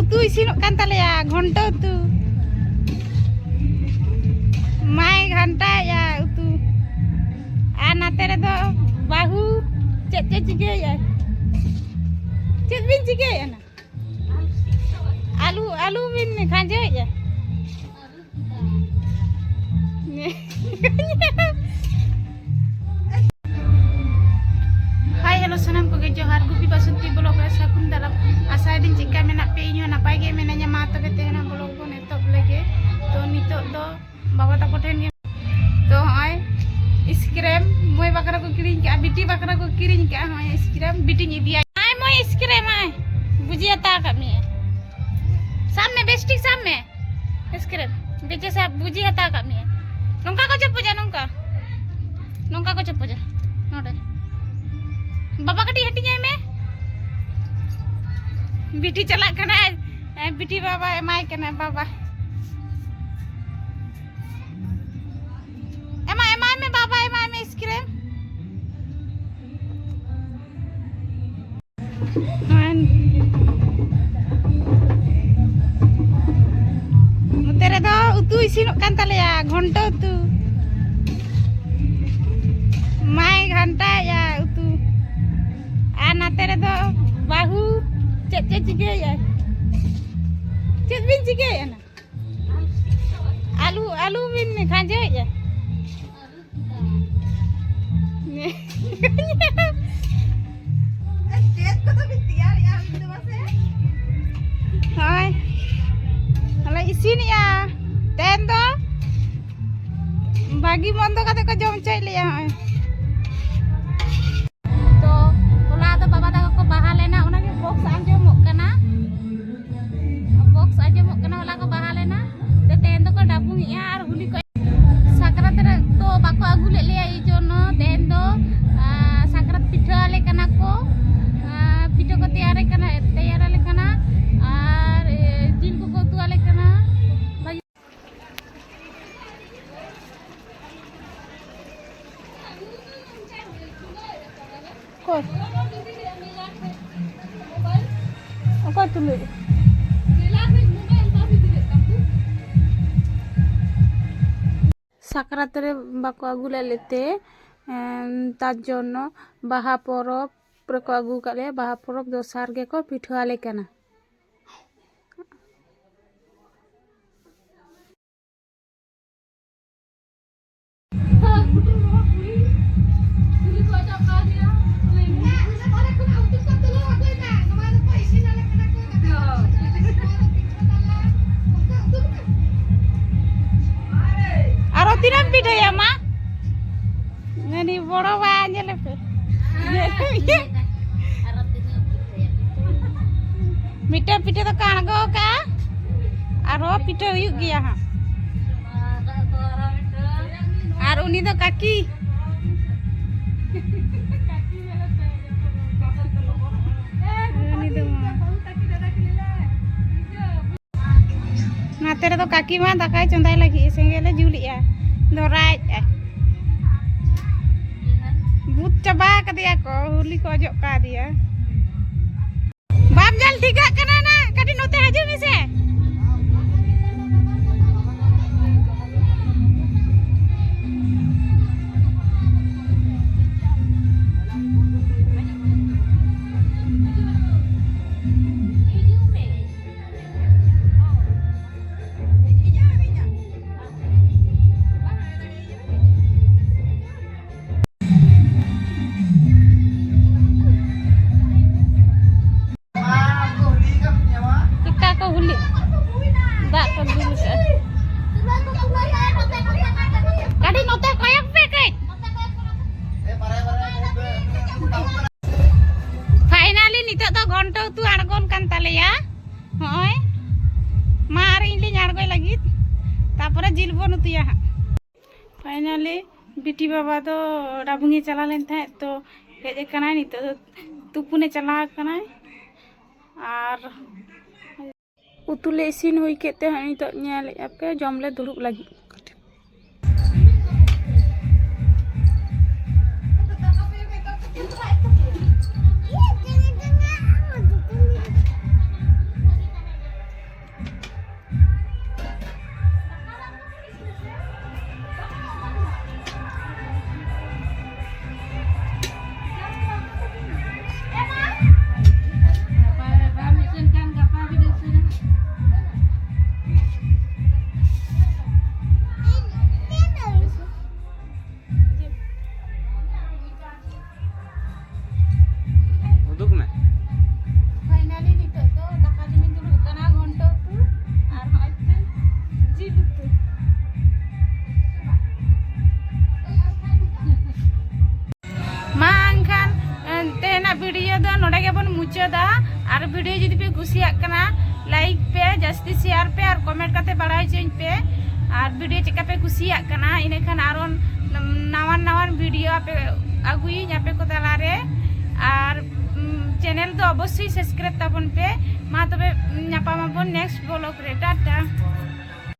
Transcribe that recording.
utu isinok kan talaya ghonto utu mai ghanta ya utu nate redo bahu cek cike ya cek bin cike ya na alu bin khanje ya Hai hello sanam ko ge johar gupi basunti blog re sakun dalam asa din chika menak pe inyo napai ge menanya ma to kete na blog ko netok lege to nitok do baba ta ko then to hoy screen moi bakara ko kiring ka biti bakara ko kiring ka hoy screen biti ni dia ai moi screen ai bujia ta ka me सामने बेस्टिक सामने screen बेचे से बुझी हता का me nongka ko cepu ja nongka ko cepu ja node baba kati hatinya me biti chalak kana biti baba emai kana baba emai me baba emai me screen tere do utu isinok kan talaya ghonto utu mai ghanta ya utu nate redo bahu cek cike ya cek bin cike ya na alu bin khanje ya hai ala isin ya ten do bagi mondo kate ko jom cai le ya to ola to baba ta ko bahalena ona ke box anjomok kana ola ko bahalena te ten do ko dabung ya ar huli ko sakrat re to bako agu le ya i jono ten do sakrat pitha le kana ko pitha ko tayar le kana ar jil ko tu ale kana Apa tuh? Sakrat re bako agu lete tar jonno baha porob ko agu kale baha porob dosar ge ko pitha ale kana Tiram pidho ya ma nani boro ba nyele pe mita pidho to kango ka aro pidho huyuk giya ha ar uni to kaki nate re to kaki ma dakai chondai lagi sengele juli ya dorai but coba ke dia ko huli ko ojok ka dia bam jal tiga kana na kadi note haju mise finally बिटी बाबा तो डाबुंगे चला लेन था तो hedge कना नित तुपुने चला कना और उतुले इसिन हुई केते नित नेल आपके जमले दुरुब लगी ᱢᱩᱪᱟᱹᱫᱟ ᱟᱨ ᱵᱷᱤᱰᱤᱭᱳ ᱡᱩᱫᱤ ᱯᱮ ᱠᱩᱥᱤᱭᱟᱜ ᱠᱟᱱᱟ ᱞᱟᱭᱤᱠ ᱯᱮ ᱡᱟᱹᱥᱛᱤ শেয়ার ᱯᱮ ᱟᱨ ᱠᱚᱢᱮন্ᱴ ᱠᱟᱛᱮ ᱵᱟᱲᱟᱭ ᱦᱚᱪᱚᱧ ᱯᱮ ᱟᱨ ᱵᱷᱤᱰᱤᱭᱳ ᱪᱮᱫᱠᱟ ᱯᱮ ᱠᱩᱥᱤᱭᱟᱜ ᱠᱟᱱᱟ ᱤᱱᱟᱹᱠᱷᱟᱱ ᱟᱨᱚ नावान भिडियो आपे आगुई आपे को तालारे और चैनल तो अवश्य सब्सक्राइब ताबन पे मा तबे नापामाबन नेक्स्ट ब्लॉग रे टाटा।